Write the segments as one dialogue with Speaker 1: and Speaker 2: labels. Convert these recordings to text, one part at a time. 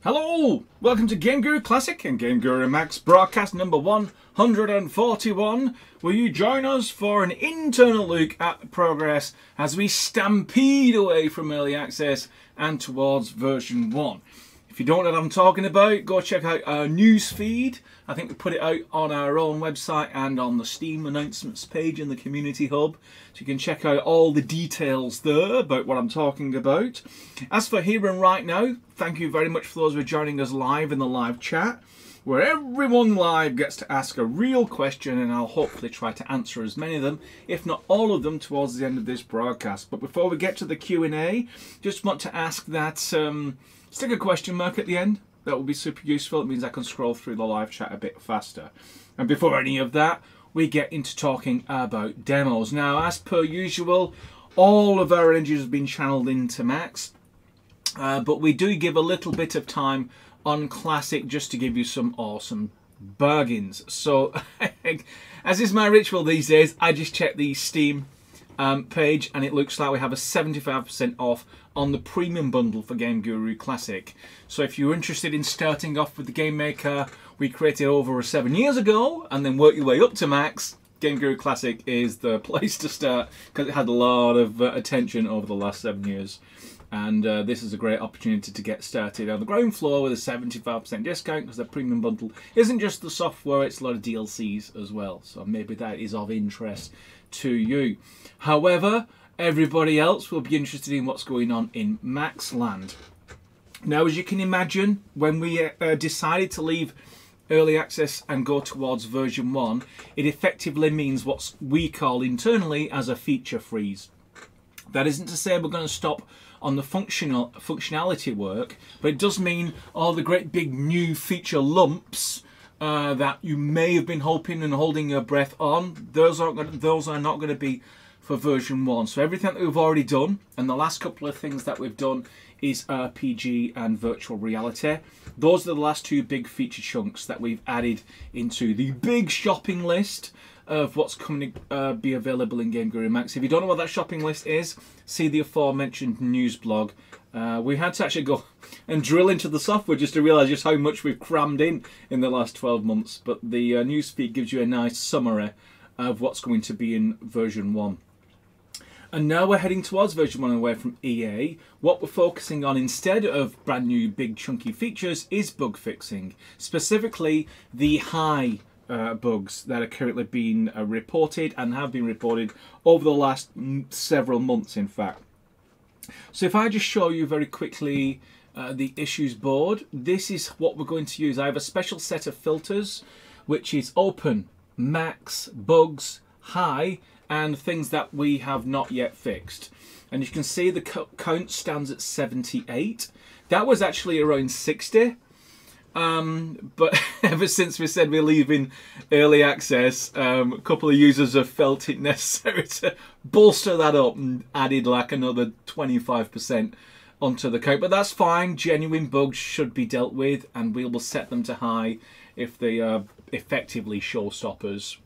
Speaker 1: Hello! Welcome to GameGuru Classic and GameGuru Max broadcast number 141. Will you join us for an internal look at progress as we stampede away from early access and towards version 1? If you don't know what I'm talking about, go check out our news feed. I think we put it out on our own website and on the Steam announcements page in the community hub. So you can check out all the details there about what I'm talking about. As for here and right now, thank you very much for those who are joining us live in the live chat, where everyone live gets to ask a real question, and I'll hopefully try to answer as many of them, if not all of them, towards the end of this broadcast. But before we get to the Q&A, just want to ask that stick a question mark at the end. That will be super useful. It means I can scroll through the live chat a bit faster. And before any of that, we get into talking about demos. Now, as per usual, all of our energy has been channeled into Max, but we do give a little bit of time on Classic just to give you some awesome bargains. So, as is my ritual these days, I just check the Steam page, and it looks like we have a 75% off on the premium bundle for GameGuru Classic. So if you're interested in starting off with the game maker we created over 7 years ago and then work your way up to Max, GameGuru Classic is the place to start because it had a lot of attention over the last 7 years. And this is a great opportunity to get started on the ground floor with a 75% discount, because the premium bundle isn't just the software, it's a lot of DLCs as well. So maybe that is of interest to you. However, everybody else will be interested in what's going on in Maxland. Now, as you can imagine, when we decided to leave early access and go towards version 1, it effectively means what we call internally as a feature freeze. That isn't to say we're going to stop on the functionality work, but it does mean all the great big new feature lumps that you may have been hoping and holding your breath on, those are not going to be for version 1. So everything that we've already done, and the last couple of things that we've done is RPG and virtual reality. Those are the last two big feature chunks that we've added into the big shopping list of what's coming to be available in GameGuru Max. If you don't know what that shopping list is, see the aforementioned news blog. We had to actually go and drill into the software just to realise just how much we've crammed in the last 12 months. But the news feed gives you a nice summary of what's going to be in version 1. And now we're heading towards version 1 away from EA. What we're focusing on instead of brand new big chunky features is bug fixing. Specifically the high bugs that are currently being reported and have been reported over the last several months, in fact. So if I just show you very quickly the issues board, this is what we're going to use. I have a special set of filters, which is open, max, bugs, high, and things that we have not yet fixed. And you can see the count stands at 78. That was actually around 60. But ever since we said we're leaving early access, a couple of users have felt it necessary to bolster that up and added like another 25% onto the count. But that's fine. Genuine bugs should be dealt with, and we will set them to high if they are effectively showstoppers.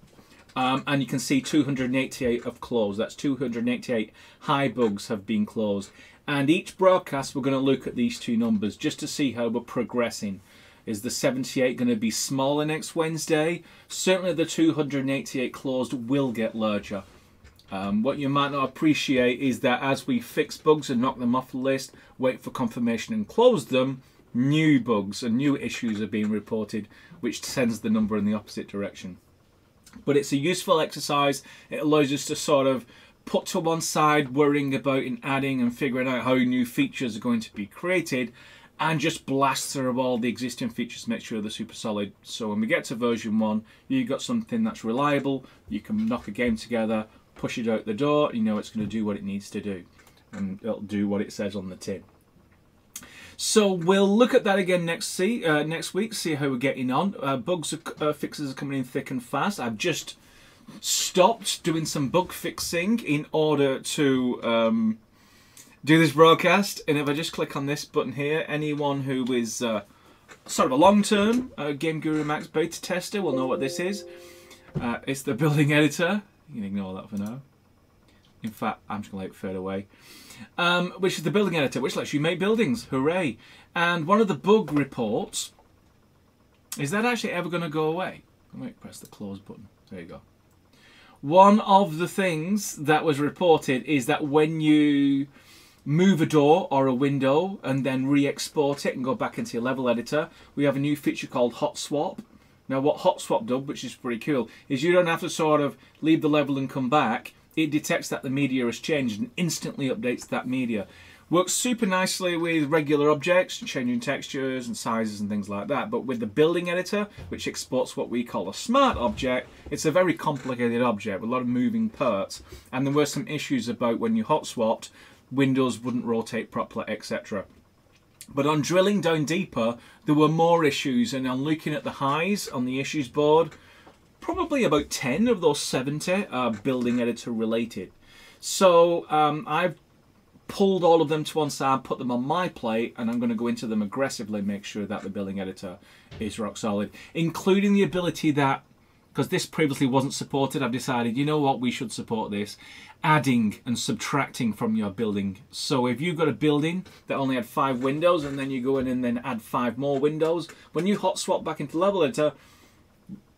Speaker 1: And you can see 288 have closed. That's 288 high bugs have been closed. And each broadcast we're going to look at these two numbers just to see how we're progressing. Is the 78 going to be smaller next Wednesday? Certainly the 288 closed will get larger. What you might not appreciate is that as we fix bugs and knock them off the list, wait for confirmation and close them, new bugs and new issues are being reported, which sends the number in the opposite direction. But it's a useful exercise. It allows us to sort of put to one side worrying about and adding and figuring out how new features are going to be created, and just blast through all the existing features to make sure they're super solid. So when we get to version 1, you've got something that's reliable, you can knock a game together, push it out the door, you know it's going to do what it needs to do. And it'll do what it says on the tin. So we'll look at that again next week, see how we're getting on. Bugs fixes are coming in thick and fast. I've just stopped doing some bug fixing in order to do this broadcast. And if I just click on this button here, anyone who is sort of a long-term GameGuru Max beta tester will know what this is. It's the building editor. You can ignore that for now. In fact, I'm just going to let it fade away. Which is the building editor, which lets you make buildings. Hooray. And one of the bug reports, is that actually ever going to go away? I might press the close button. There you go. One of the things that was reported is that when you move a door or a window and then re-export it and go back into your level editor, we have a new feature called Hot Swap. Now what Hot Swap does, which is pretty cool, is you don't have to sort of leave the level and come back. It detects that the media has changed and instantly updates that media. Works super nicely with regular objects, changing textures and sizes and things like that. But with the building editor, which exports what we call a smart object, it's a very complicated object with a lot of moving parts. And there were some issues about when you hot swapped, windows wouldn't rotate properly, etc. But on drilling down deeper, there were more issues. And on looking at the highs on the issues board, probably about 10 of those 70 are building editor related. So I've pulled all of them to one side, put them on my plate, and I'm going to go into them aggressively, make sure that the building editor is rock solid, including the ability that, because this previously wasn't supported, I've decided, you know what, we should support this, adding and subtracting from your building. So if you've got a building that only had 5 windows and then you go in and then add 5 more windows, when you hot swap back into level editor,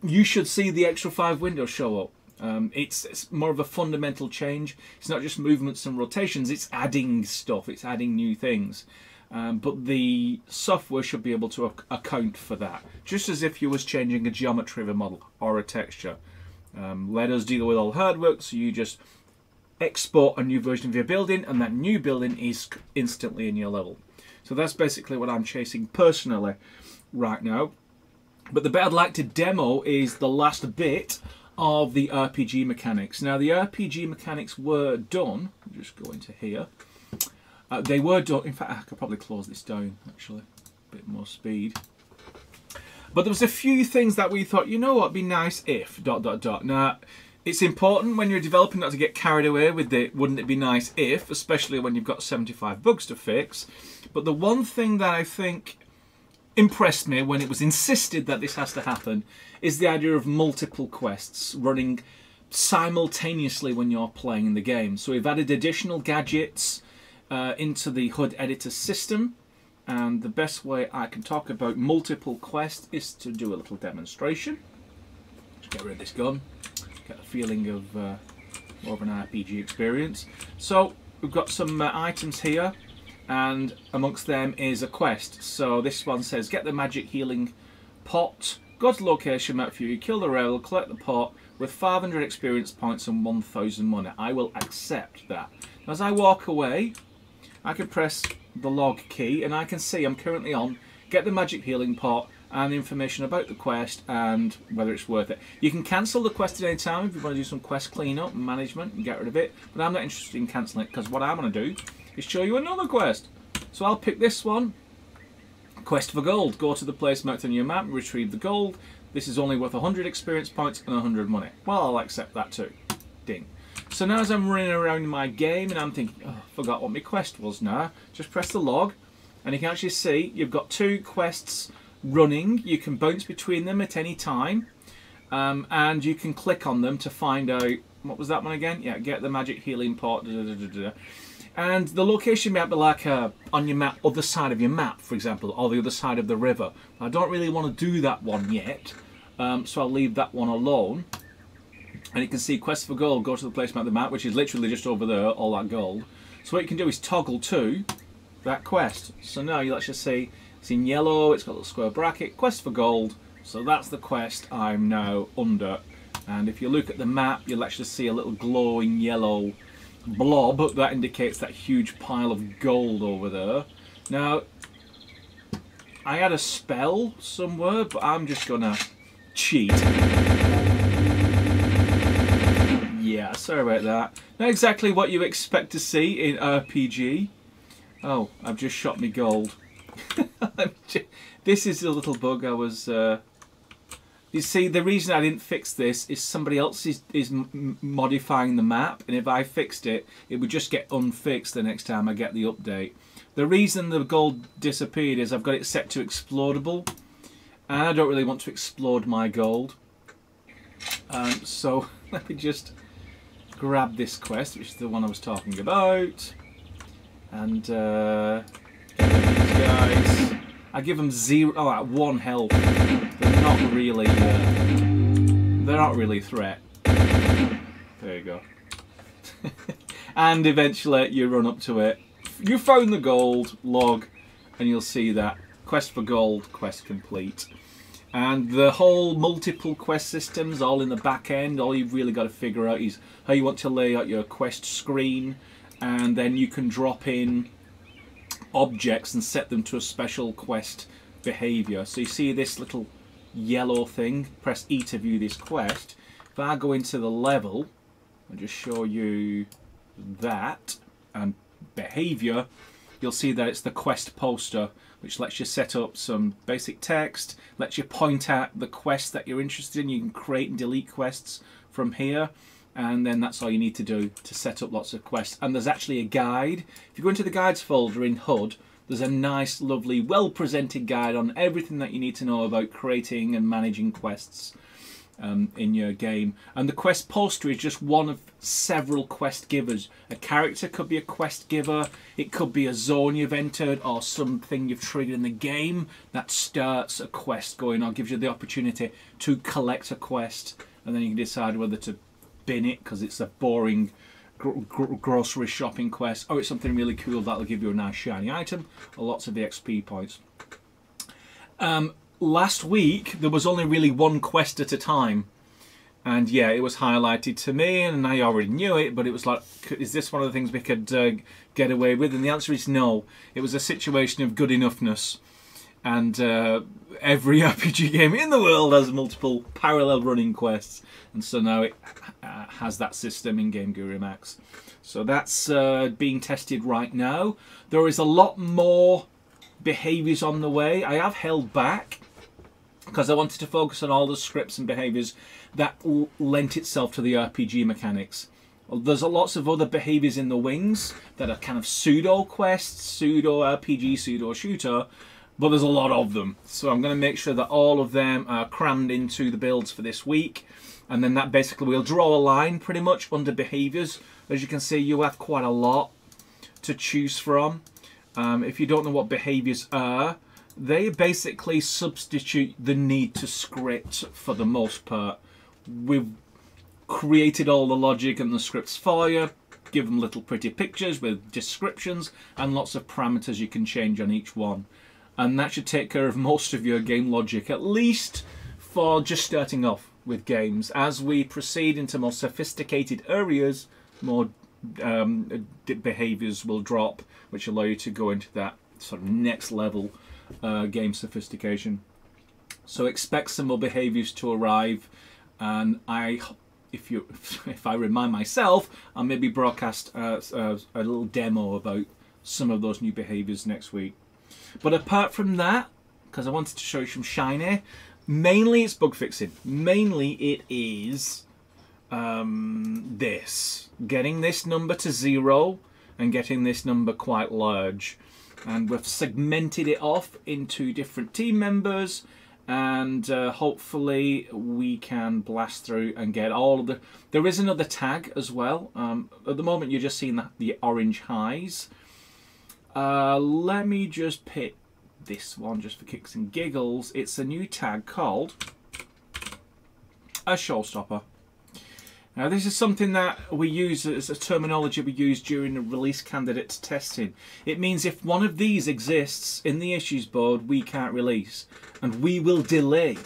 Speaker 1: you should see the extra 5 windows show up. It's more of a fundamental change. It's not just movements and rotations, it's adding stuff, it's adding new things. But the software should be able to account for that, just as if you was changing a geometry of a model or a texture. Let us deal with all hard work, so you just export a new version of your building and that new building is instantly in your level. So that's basically what I'm chasing personally right now. But the bit I'd like to demo is the last bit of the RPG mechanics. Now the RPG mechanics were done, I'll just go into here, they were done, in fact I could probably close this down actually, a bit more speed. But there was a few things that we thought, you know what, be nice if, ... Now it's important when you're developing not to get carried away with the wouldn't it be nice if, especially when you've got 75 bugs to fix. But the one thing that I think impressed me when it was insisted that this has to happen is the idea of multiple quests running simultaneously when you're playing the game. So we've added additional gadgets into the HUD editor system, and the best way I can talk about multiple quests is to do a little demonstration. Just get rid of this gun, get a feeling of more of an RPG experience. So we've got some items here, and amongst them is a quest. So this one says get the magic healing pot, go to the location map for you, kill the rebel, collect the pot with 500 experience points and 1000 money. I will accept that. As I walk away, I can press the log key and I can see I'm currently on get the magic healing pot and information about the quest and whether it's worth it. You can cancel the quest at any time if you want to do some quest cleanup and management and get rid of it, but I'm not interested in cancelling it because what I'm going to do is show you another quest. So I'll pick this one, quest for gold. Go to the place marked on your map and retrieve the gold. This is only worth 100 experience points and 100 money. Well, I'll accept that too. Ding. So now as I'm running around in my game and I'm thinking, oh, I forgot what my quest was now, just press the log and you can actually see you've got 2 quests running. You can bounce between them at any time, and you can click on them to find out, what was that one again? Yeah, get the magic healing pot. And the location might be like on your map, other side of your map, for example, or the other side of the river. I don't really want to do that one yet, so I'll leave that one alone. And you can see quest for gold, go to the place on the map, which is literally just over there, all that gold. So what you can do is toggle to that quest. So now you'll actually see it's in yellow, it's got a little square bracket, quest for gold. So that's the quest I'm now under. And if you look at the map, you'll actually see a little glowing yellow blob that indicates that huge pile of gold over there. Now, I had a spell somewhere, but I'm just gonna cheat. Yeah, sorry about that. Not exactly what you expect to see in RPG. Oh, I've just shot me gold. This is a little bug I was... You see, the reason I didn't fix this is somebody else is modifying the map, and if I fixed it, it would just get unfixed the next time I get the update. The reason the gold disappeared is I've got it set to explodable, and I don't really want to explode my gold. So let me just grab this quest, which is the one I was talking about, and these guys. I give them 1 health. They're not really a threat. There you go. And eventually you run up to it. You found the gold log, and you'll see that quest for gold, quest complete. And the whole multiple quest systems all in the back end. All you've really got to figure out is how you want to lay out your quest screen, and then you can drop in objects and set them to a special quest behavior. So you see this little yellow thing, press E to view this quest. If I go into the level and just show you that and behavior, you'll see that it's the quest poster, which lets you set up some basic text, lets you point out the quest that you're interested in. You can create and delete quests from here, and then that's all you need to do to set up lots of quests. And there's actually a guide. If you go into the guides folder in HUD, there's a nice, lovely, well-presented guide on everything that you need to know about creating and managing quests in your game. And the quest poster is just one of several quest givers. A character could be a quest giver, it could be a zone you've entered, or something you've triggered in the game that starts a quest going on, gives you the opportunity to collect a quest, and then you can decide whether to bin it because it's a boring grocery shopping quest, or it's something really cool that'll give you a nice shiny item or lots of XP points. Last week there was only really one quest at a time, and yeah, it was highlighted to me, and I already knew it, but it was like, is this one of the things we could get away with? And the answer is no. It was a situation of good enoughness, and every RPG game in the world has multiple parallel running quests, and so now it has that system in GameGuru Max. So that's being tested right now. There is a lot more behaviours on the way. I have held back because I wanted to focus on all the scripts and behaviours that lent itself to the RPG mechanics. Well, there's lots of other behaviours in the wings that are kind of pseudo quests, pseudo RPG, pseudo shooter, but there's a lot of them. So I'm going to make sure that all of them are crammed into the builds for this week, and then that basically we'll draw a line pretty much under behaviours. As you can see, you have quite a lot to choose from. If you don't know what behaviours are, they basically substitute the need to script for the most part. We've created all the logic and the scripts for you, give them little pretty pictures with descriptions and lots of parameters you can change on each one. And that should take care of most of your game logic, at least for just starting off with games. As we proceed into more sophisticated areas, more behaviours will drop, which allow you to go into that sort of next level game sophistication. So expect some more behaviours to arrive, and if I remind myself, I'll maybe broadcast a little demo about some of those new behaviours next week. But apart from that, because I wanted to show you some shiny, mainly it's bug fixing. Mainly it is getting this number to 0 and getting this number quite large. And we've segmented it off into different team members, and hopefully we can blast through and get all of the... There is another tag as well. At the moment you're just seeing the orange highs. Let me just pick this one just for kicks and giggles. It's a new tag called a showstopper. Now this is something that we use as a terminology we use during the release candidate testing. It means if one of these exists in the issues board, we can't release, and we will delay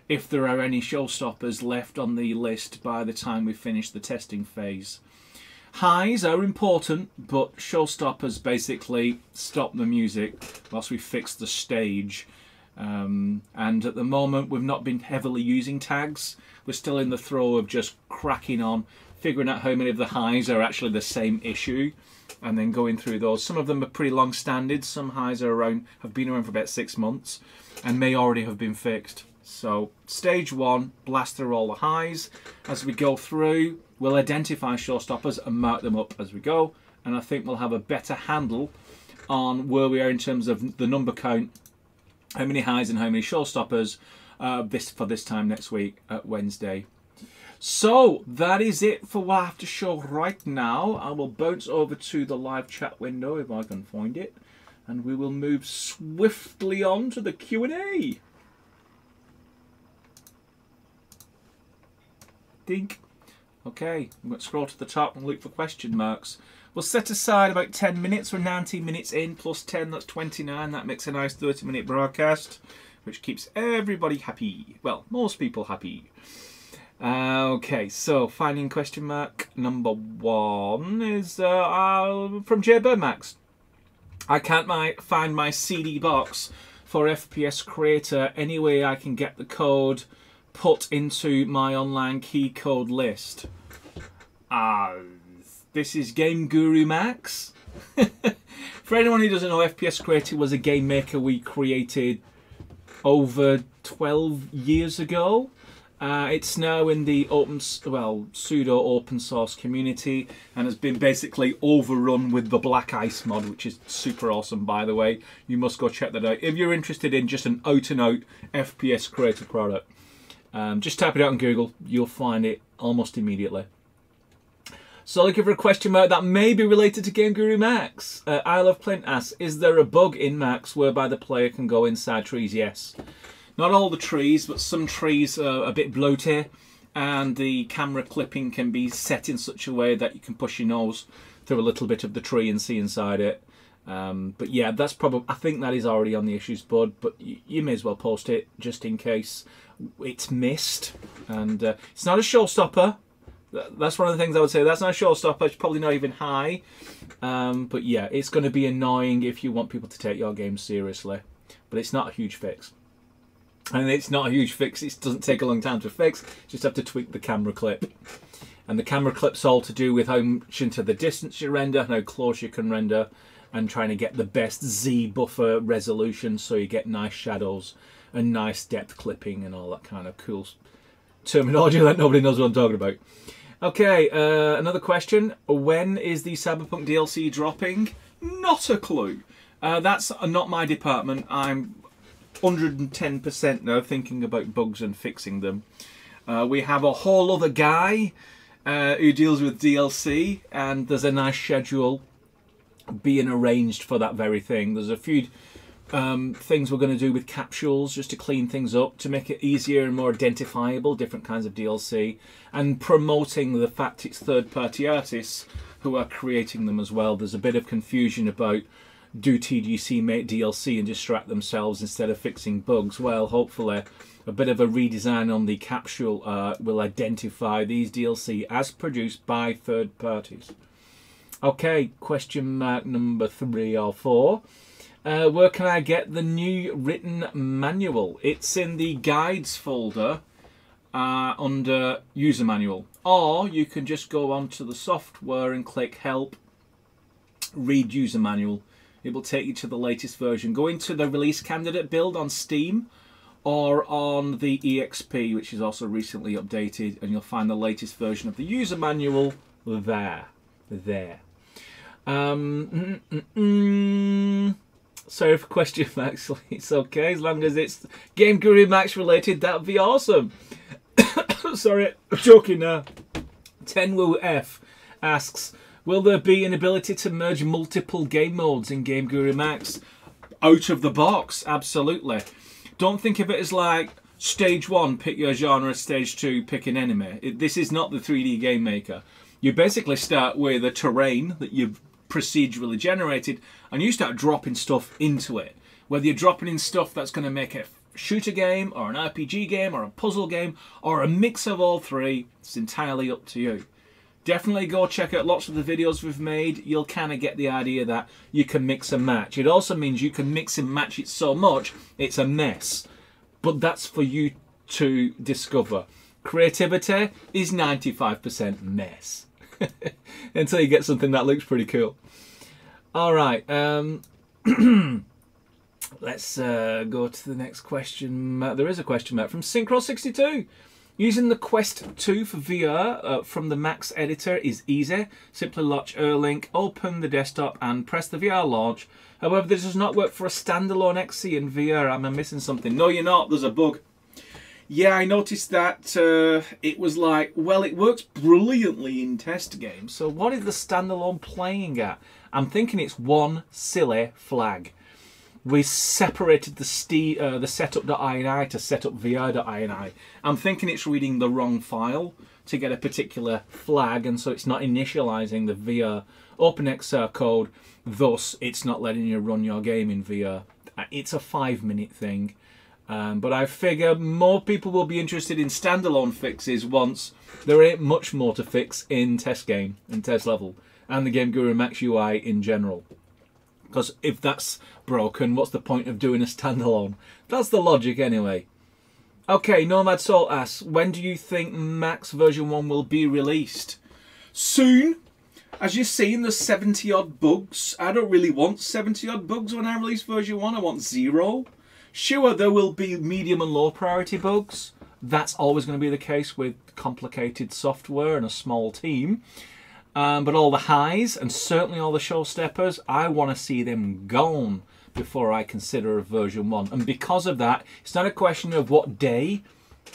Speaker 1: if there are any showstoppers left on the list by the time we finish the testing phase. Highs are important, but showstoppers basically stop the music whilst we fix the stage. And at the moment we've not been heavily using tags. We're still in the throw of just cracking on, figuring out how many of the highs are actually the same issue, and then going through those. Some of them are pretty long-standing. Some highs have been around for about 6 months and may already have been fixed. So stage 1, blast through all the highs. As we go through, we'll identify showstoppers and mark them up as we go, and I think we'll have a better handle on where we are in terms of the number count, how many highs and how many showstoppers for this time next week at Wednesday. So that is it for what I have to show right now. I will bounce over to the live chat window if I can find it, and we will move swiftly on to the Q&A. Dink. Okay, I'm going to scroll to the top and look for question marks. We'll set aside about 10 minutes. We're 19 minutes in, plus 10, that's 29. That makes a nice 30-minute broadcast, which keeps everybody happy. Well, most people happy. Okay, so finding question mark number 1 is from J Birdmax. I can't find my CD box for FPS Creator. Any way I can get the code put into my online key code list? This is GameGuru Max. For anyone who doesn't know, FPS Creator was a game maker we created over 12 years ago. It's now in the pseudo open source community and has been basically overrun with the Black Ice mod, which is super awesome, by the way. You must go check that out if you're interested in just an out-and-out FPS Creator product. Just type it out on Google, you'll find it almost immediately. So looking for a question mark that may be related to GameGuru Max. I Love Clint asks, is there a bug in Max whereby the player can go inside trees? Yes. Not all the trees, but some trees are a bit bloated, and the camera clipping can be set in such a way that you can push your nose through a little bit of the tree and see inside it. But yeah, that's probably, I think that is already on the issues board, but you may as well post it just in case it's missed. And it's not a showstopper. That's one of the things I would say. That's not a showstopper. It's probably not even high. But yeah, it's going to be annoying if you want people to take your game seriously. But it's not a huge fix. And it's not a huge fix. It doesn't take a long time to fix. You just have to tweak the camera clip. And the camera clip's all to do with how much into the distance you render, and how close you can render, and trying to get the best Z buffer resolution so you get nice shadows and nice depth clipping and all that kind of cool terminology that nobody knows what I'm talking about. Okay, another question. When is the Cyberpunk DLC dropping? Not a clue. That's not my department. I'm 110% now thinking about bugs and fixing them. We have a whole other guy who deals with DLC, and there's a nice schedule being arranged for that very thing. There's a few things we're going to do with capsules just to clean things up, to make it easier and more identifiable, different kinds of DLC, and promoting the fact it's third-party artists who are creating them as well. There's a bit of confusion about, do TGC make DLC and distract themselves instead of fixing bugs? Well, hopefully a bit of a redesign on the capsule will identify these DLC as produced by third parties. Okay, question mark number 3 or 4. Where can I get the new written manual? It's in the guides folder under user manual. Or you can just go onto the software and click help, read user manual. It will take you to the latest version. Go into the release candidate build on Steam or on the EXP, which is also recently updated, and you'll find the latest version of the user manual there. Sorry for question, Max. It's okay, as long as it's GameGuru Max related, that would be awesome. Sorry, I'm joking now. Tenwu F asks, will there be an ability to merge multiple game modes in GameGuru Max? Out of the box, absolutely. Don't think of it as like stage 1, pick your genre, stage 2, pick an enemy. This is not the 3D game maker. You basically start with a terrain that you've procedurally generated, and you start dropping stuff into it. Whether you're dropping in stuff that's going to make a shooter game, or an RPG game, or a puzzle game, or a mix of all three, it's entirely up to you. Definitely go check out lots of the videos we've made. You'll kind of get the idea that you can mix and match. It also means you can mix and match it so much it's a mess. But that's for you to discover. Creativity is 95% mess. Until you get something that looks pretty cool. Alright, let's go to the next question. There is a question mark from Synchro62. Using the Quest 2 for VR from the Max editor is easy. Simply launch Erlink, open the desktop and press the VR launch. However, this does not work for a standalone XC in VR. Am I missing something? No, you're not. There's a bug. Yeah, I noticed that it was like, well, it works brilliantly in test games. So what is the standalone playing at? I'm thinking it's one silly flag. We separated the setup.ini to setup.vi.ini. I'm thinking it's reading the wrong file to get a particular flag, and so it's not initializing the VR OpenXR code. Thus, it's not letting you run your game in VR. It's a 5-minute thing. But I figure more people will be interested in standalone fixes once there ain't much more to fix in test game and test level and the GameGuru Max UI in general. Because if that's broken, what's the point of doing a standalone? That's the logic anyway. Okay, Nomad Salt asks, when do you think Max version 1 will be released? Soon. As you've seen, there's 70 odd bugs. I don't really want 70 odd bugs when I release version 1. I want 0. Sure, there will be medium and low priority bugs. That's always going to be the case with complicated software and a small team. But all the highs, and certainly all the showsteppers, I want to see them gone before I consider a version 1. And because of that, it's not a question of what day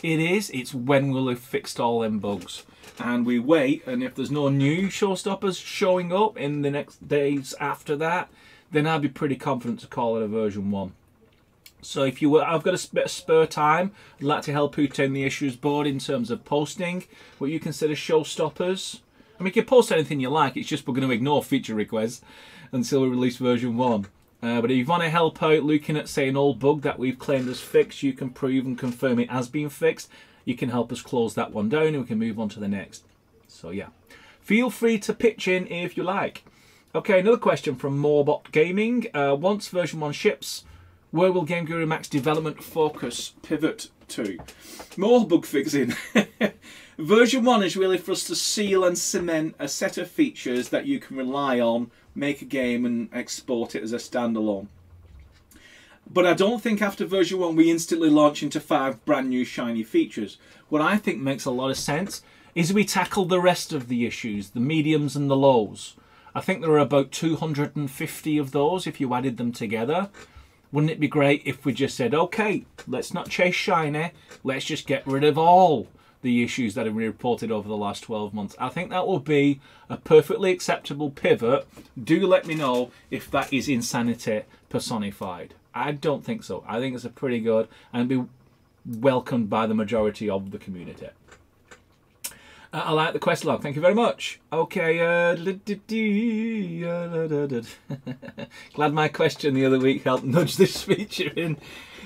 Speaker 1: it is, it's when we'll have fixed all them bugs. And we wait, and if there's no new showstoppers showing up in the next days after that, then I'd be pretty confident to call it a version 1. So if you were, I've got a bit of spare time, I'd like to help put in the issues board in terms of posting what you consider showstoppers. I mean, you can post anything you like, it's just we're going to ignore feature requests until we release version 1. But if you want to help out looking at, say, an old bug that we've claimed as fixed, you can prove and confirm it has been fixed, you can help us close that one down and we can move on to the next. So yeah, feel free to pitch in if you like. Okay, another question from Morebot Gaming. Once version 1 ships, where will GameGuru Max development focus pivot to? More bug fixing. Version 1 is really for us to seal and cement a set of features that you can rely on, make a game and export it as a standalone. But I don't think after version 1 we instantly launch into 5 brand new shiny features. What I think makes a lot of sense is we tackle the rest of the issues, the mediums and the lows. I think there are about 250 of those if you added them together. Wouldn't it be great if we just said, okay, let's not chase shiny, let's just get rid of all the issues that have been reported over the last 12 months. I think that will be a perfectly acceptable pivot. Do let me know if that is insanity personified. I don't think so. I think it's a pretty good and be welcomed by the majority of the community. I like the quest log. Thank you very much. Okay. Glad my question the other week helped nudge this feature in.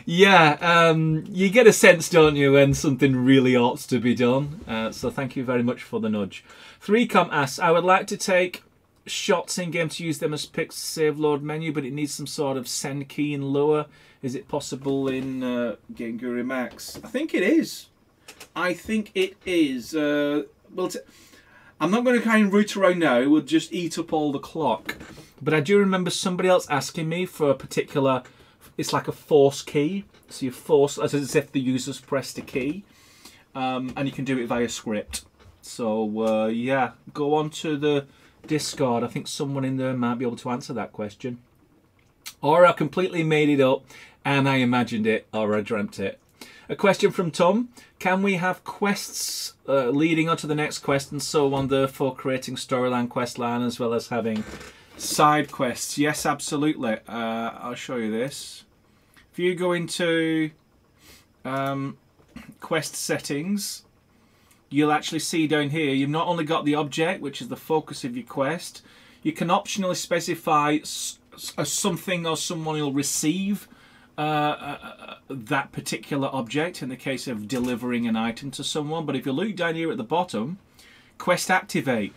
Speaker 1: Yeah, you get a sense, don't you, when something really ought to be done. So thank you very much for the nudge. 3Com asks, I would like to take shots in game to use them as picks to save load menu, but it needs some sort of send key and lower. Is it possible in GameGuru Max? I think it is. I think it is. Well, I'm not going to kind of root around now. It would just eat up all the clock. But I do remember somebody else asking me for a particular. It's like a force key. So you force as if the user's pressed a key, and you can do it via script. So yeah, go on to the Discord. I think someone in there might be able to answer that question. Or I completely made it up and I imagined it, or I dreamt it. A question from Tom. Can we have quests leading on to the next quest and so on, therefore creating storyline, quest line, as well as having side quests? Yes, absolutely. I'll show you this. If you go into quest settings, you'll actually see down here, you've not only got the object, which is the focus of your quest, you can optionally specify something or someone will receive that particular object in the case of delivering an item to someone. But if you look down here at the bottom, quest activate.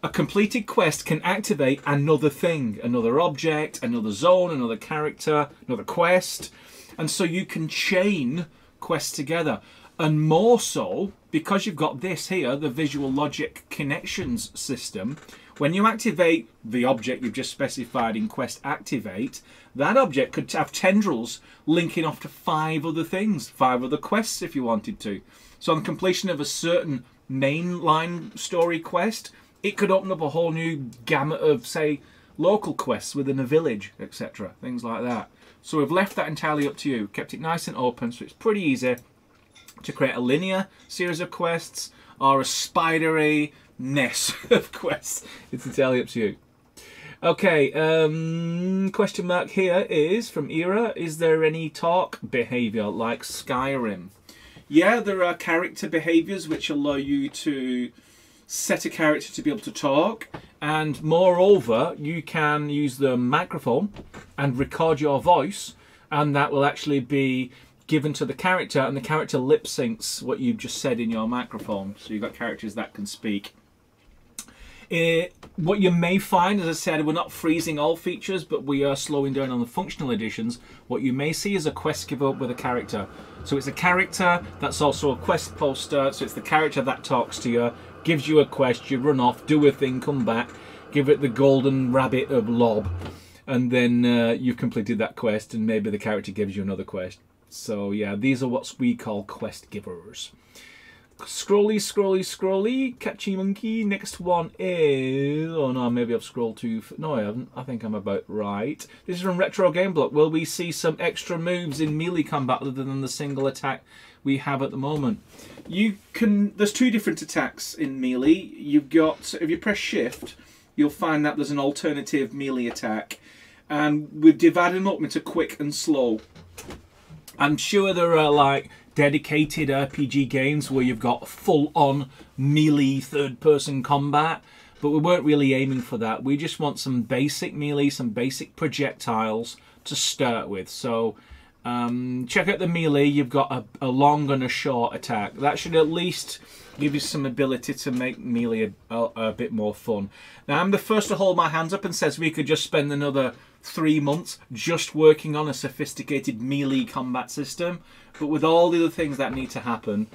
Speaker 1: A completed quest can activate another thing, another object, another zone, another character, another quest. And so you can chain quests together. And more so, because you've got this here, the visual logic connections system, when you activate the object you've just specified in quest activate, that object could have tendrils linking off to 5 other things, 5 other quests if you wanted to. So on completion of a certain mainline story quest, it could open up a whole new gamut of, say, local quests within a village, etc. Things like that. So we've left that entirely up to you. Kept it nice and open, so it's pretty easy to create a linear series of quests or a spidery nest of quests. It's entirely up to you. Okay, question mark here is from Era. Is there any talk behavior like Skyrim? Yeah, there are character behaviors which allow you to set a character to be able to talk, and moreover, you can use the microphone and record your voice, and that will actually be given to the character, and the character lip syncs what you've just said in your microphone. So you've got characters that can speak. What you may find, as I said, we're not freezing all features, but we are slowing down on the functional editions. What you may see is a quest give up with a character. So it's a character that's also a quest poster. So it's the character that talks to you, gives you a quest, you run off, do a thing, come back, give it the golden rabbit of lob, and then you've completed that quest, and maybe the character gives you another quest. So yeah, these are what we call quest givers. Scrolly, scrolly, scrolly, catchy monkey. Next one is... oh no, maybe I've scrolled too... no, I haven't. I think I'm about right. This is from Retro Game Block. Will we see some extra moves in melee combat other than the single attack we have at the moment? You can... there's two different attacks in melee. You've got... if you press shift, you'll find that there's an alternative melee attack. And we've divided them up into quick and slow. I'm sure there are like dedicated RPG games where you've got full-on melee third-person combat, but we weren't really aiming for that. We just want some basic melee, some basic projectiles to start with. So check out the melee. You've got a long and a short attack. That should at least give you some ability to make melee a bit more fun. Now, I'm the first to hold my hands up and says we could just spend another 3 months just working on a sophisticated melee combat system, but with all the other things that need to happen,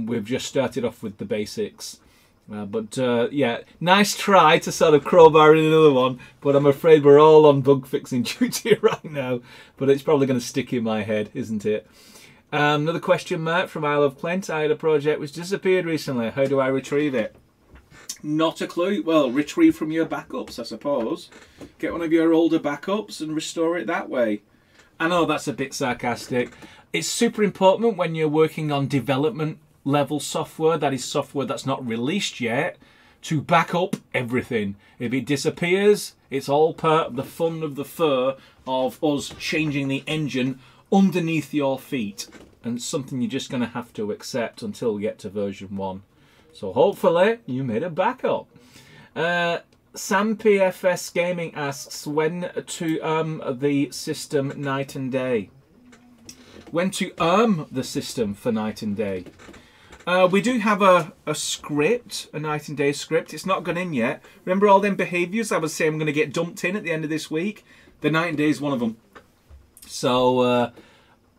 Speaker 1: we've just started off with the basics. Yeah, nice try to sort of crowbar in another one, but I'm afraid we're all on bug fixing duty right now, but it's probably going to stick in my head, isn't it? Another question mark from Isle of Plent. I had a project which disappeared recently. How do I retrieve it? Not a clue. Well, retrieve from your backups, I suppose. Get one of your older backups and restore it that way. I know that's a bit sarcastic. It's super important when you're working on development level software, that is software that's not released yet, to back up everything. If it disappears, it's all part of the fun of the fur of us changing the engine underneath your feet. And it's something you're just going to have to accept until we get to version 1. So hopefully you made a backup. Sam PFS Gaming asks when to the system night and day. When to the system for night and day. We do have a script, a night and day script. It's not gone in yet. Remember all them behaviours I was saying I'm going to get dumped in at the end of this week? The night and day is one of them. So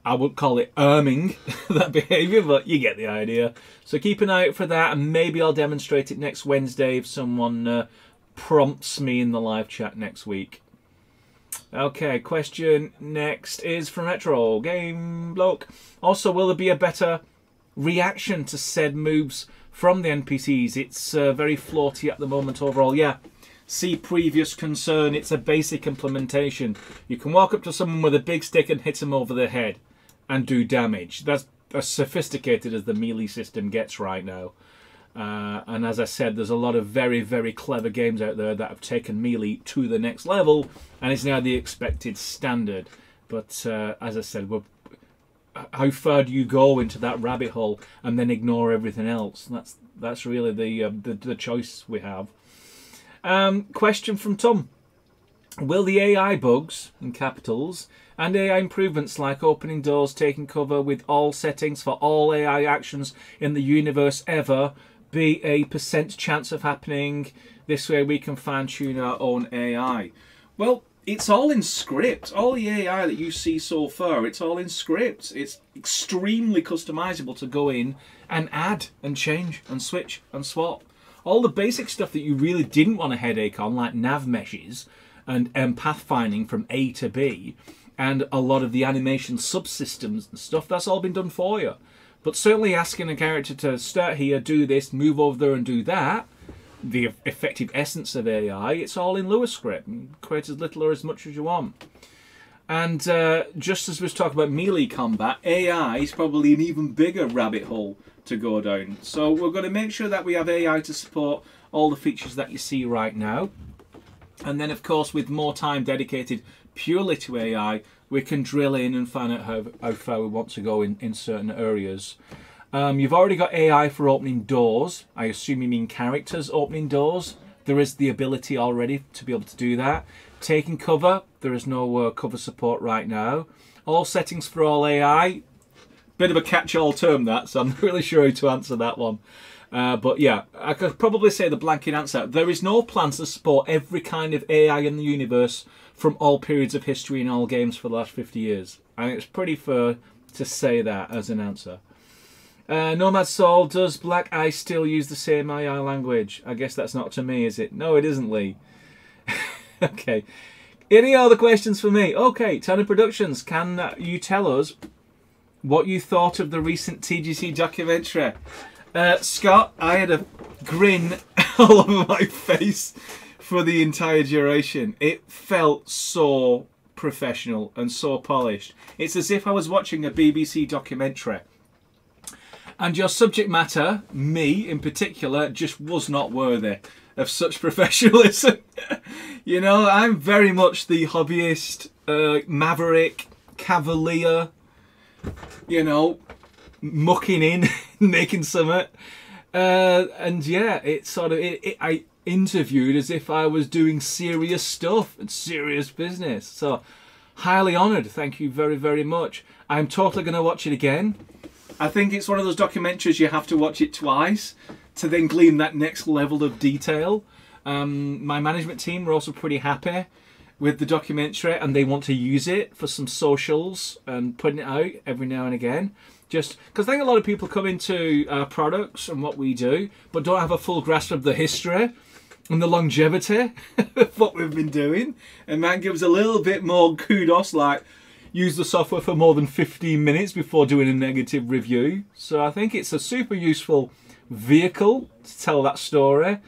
Speaker 1: I wouldn't call it erming, that behaviour, but you get the idea. So keep an eye out for that, and maybe I'll demonstrate it next Wednesday if someone prompts me in the live chat next week. Okay, question next is from Retro Game Bloke. Also, will there be a better reaction to said moves from the NPCs? It's very floaty at the moment overall. Yeah, see previous concern. It's a basic implementation. You can walk up to someone with a big stick and hit them over the head and do damage. That's as sophisticated as the melee system gets right now. And as I said, there's a lot of very, very clever games out there that have taken melee to the next level, and it's now the expected standard. But as I said, how far do you go into that rabbit hole and then ignore everything else? That's really the choice we have. Question from Tom. Will the AI bugs, in capitals, and AI improvements like opening doors, taking cover with all settings for all AI actions in the universe ever be a % chance of happening? This way we can fine-tune our own AI. Well, it's all in script. All the AI that you see so far, it's all in script. It's extremely customizable to go in and add and change and switch and swap. All the basic stuff that you really didn't want a headache on, like nav meshes and pathfinding from A to B, and a lot of the animation subsystems and stuff, that's all been done for you. But certainly asking a character to start here, do this, move over there and do that, the effective essence of AI, it's all in Lua script. Create as little or as much as you want. And just as we was talking about melee combat, AI is probably an even bigger rabbit hole to go down. So we're going to make sure that we have AI to support all the features that you see right now. And then, of course, with more time dedicated purely to AI, we can drill in and find out how far we want to go in certain areas. You've already got AI for opening doors. I assume you mean characters opening doors. There is the ability already to be able to do that. Taking cover, there is no cover support right now. All settings for all AI. Bit of a catch-all term that, so I'm not really sure how to answer that one. But yeah, I could probably say the blanket answer. There is no plans to support every kind of AI in the universe from all periods of history in all games for the last 50 years. I think it's pretty fair to say that as an answer. Nomad Soul, does Black Ice still use the same AI language? I guess that's not to me, is it? No, it isn't, Lee. Okay. Any other questions for me? Okay, Tanner Productions, can you tell us what you thought of the recent TGC documentary? Scott, I had a grin all over my face for the entire duration. It felt so professional and so polished. It's as if I was watching a BBC documentary. And your subject matter, me in particular, just was not worthy of such professionalism. You know, I'm very much the hobbyist, maverick, cavalier, you know, mucking in, making something. And yeah, it sort of, I interviewed as if I was doing serious stuff and serious business. So, highly honoured. Thank you very, very much. I'm totally going to watch it again. I think it's one of those documentaries you have to watch it twice to then glean that next level of detail. My management team were also pretty happy with the documentary, and they want to use it for some socials and putting it out every now and again. Just because I think a lot of people come into our products and what we do, but don't have a full grasp of the history and the longevity of what we've been doing. And that gives a little bit more kudos, like, use the software for more than 15 minutes before doing a negative review. So I think it's a super useful vehicle to tell that story.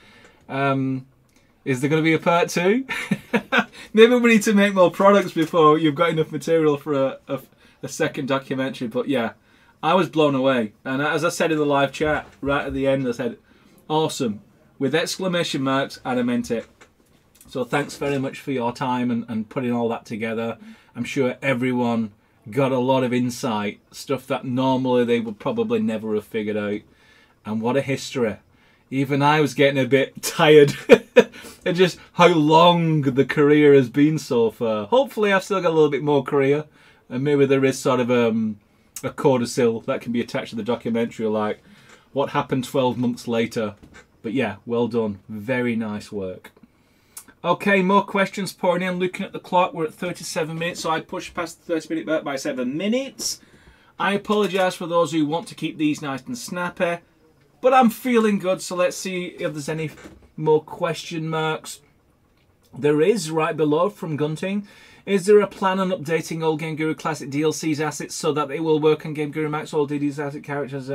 Speaker 1: Is there going to be a part 2? Maybe we need to make more products before you've got enough material for a second documentary. But yeah, I was blown away. And as I said in the live chat, right at the end, I said, awesome, with exclamation marks, and I meant it. So thanks very much for your time and putting all that together. I'm sure everyone got a lot of insight, stuff that normally they would probably never have figured out. And what a history. Even I was getting a bit tired at just how long the career has been so far. Hopefully I've still got a little bit more career, and maybe there is sort of a codicil that can be attached to the documentary, like what happened 12 months later. But yeah, well done. Very nice work. Okay, more questions pouring in. Looking at the clock, we're at 37 minutes, so I pushed past the 30-minute mark by 7 minutes. I apologise for those who want to keep these nice and snappy, but I'm feeling good, so let's see if there's any more question marks. There is, right below, from Gunting. Is there a plan on updating all GameGuru Classic DLC's assets so that they will work on GameGuru Max, all DD's asset characters?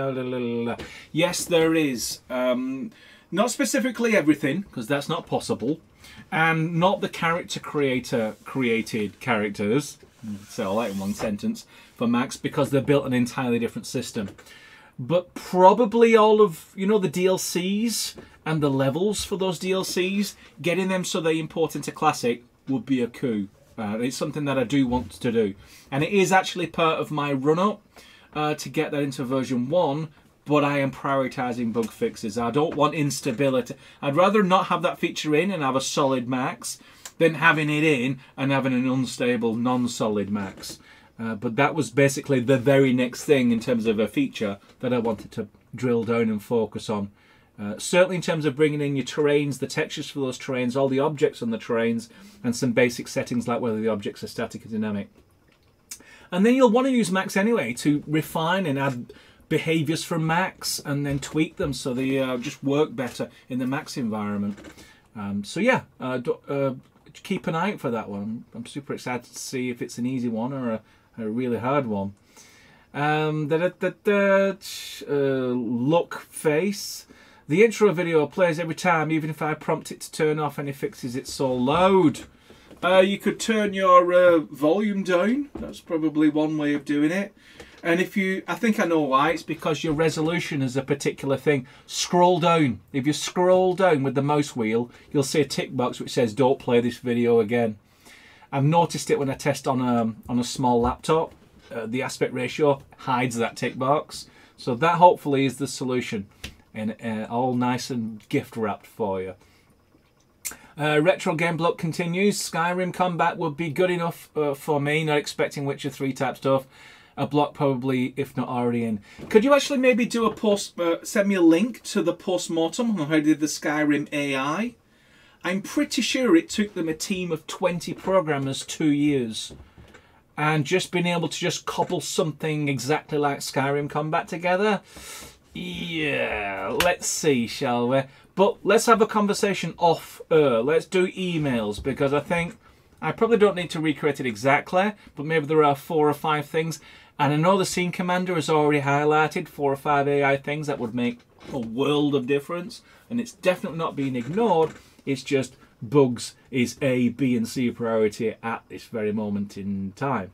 Speaker 1: Yes, there is. Not specifically everything, because that's not possible. And not the character creator created characters, so all that in one sentence, for Max, because they're built an entirely different system. But probably all of, you know, the DLCs and the levels for those DLCs, getting them so they import into Classic would be a coup. It's something that I do want to do. And it is actually part of my run-up to get that into version 1, but I am prioritising bug fixes. I don't want instability. I'd rather not have that feature in and have a solid Max than having it in and having an unstable, non-solid Max. But that was basically the very next thing in terms of a feature that I wanted to drill down and focus on. Certainly in terms of bringing in your terrains, the textures for those terrains, all the objects on the terrains, and some basic settings like whether the objects are static or dynamic. And then you'll want to use Max anyway to refine and add behaviors from Max and then tweak them so they just work better in the Max environment. So yeah, keep an eye out for that one. I'm super excited to see if it's an easy one or a really hard one. Look face. The intro video plays every time, even if I prompt it to turn off any fixes, it's so loud. You could turn your volume down. That's probably one way of doing it. And if you, I think I know why, it's because your resolution is a particular thing. Scroll down. If you scroll down with the mouse wheel, you'll see a tick box which says don't play this video again. I've noticed it when I test on a small laptop. The aspect ratio hides that tick box. So that hopefully is the solution. And all nice and gift wrapped for you. Retro Game Block continues. Skyrim combat would be good enough for me, not expecting Witcher 3 type stuff. A block probably, if not already in. Could you actually maybe do a post, send me a link to the post-mortem on how they did the Skyrim AI? I'm pretty sure it took them a team of 20 programmers 2 years. And just being able to just cobble something exactly like Skyrim combat together. Yeah, let's see, shall we? But let's have a conversation off air. Let's do emails, because I think I probably don't need to recreate it exactly, but maybe there are 4 or 5 things. And I know the scene commander has already highlighted 4 or 5 AI things that would make a world of difference. And it's definitely not being ignored. It's just bugs is A, B and C priority at this very moment in time.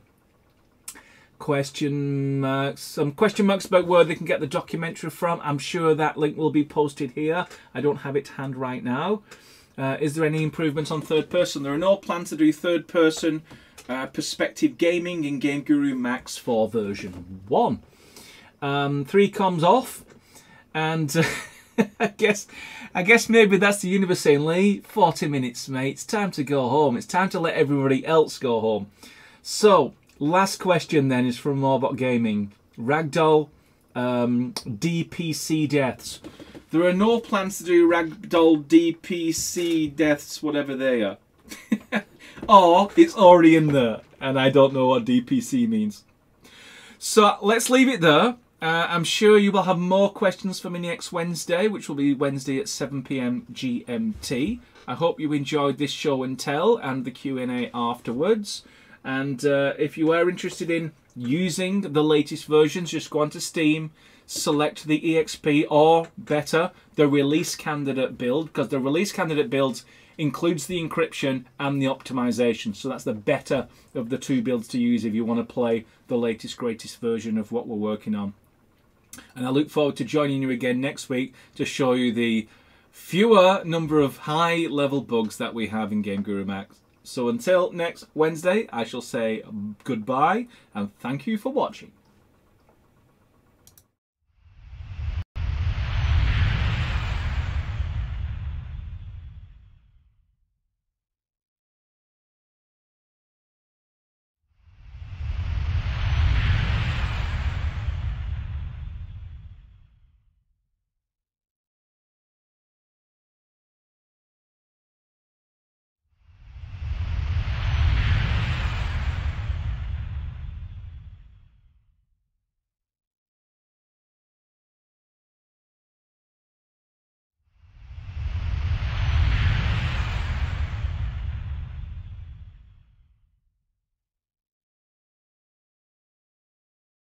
Speaker 1: Question marks. Some question marks about where they can get the documentary from. I'm sure that link will be posted here. I don't have it to hand right now. Is there any improvements on third person? There are no plans to do third person perspective gaming in GameGuru Max 4 version 1. 3 comes off, and I guess maybe that's the universe saying, Lee, 40 minutes, mate. It's time to go home. It's time to let everybody else go home. So, last question then is from Morbot Gaming. Ragdoll DPC deaths. There are no plans to do Ragdoll DPC deaths, whatever they are. Or it's already in there, and I don't know what DPC means. So let's leave it there. I'm sure you will have more questions for me next Wednesday, which will be Wednesday at 7 PM GMT. I hope you enjoyed this show and tell and the Q&A afterwards. And if you are interested in using the latest versions, just go onto Steam, select the EXP, or better, the release candidate build, because the release candidate builds includes the encryption and the optimization. So that's the better of the 2 builds to use if you want to play the latest, greatest version of what we're working on. And I look forward to joining you again next week to show you the fewer number of high-level bugs that we have in GameGuru Max. So until next Wednesday, I shall say goodbye and thank you for watching.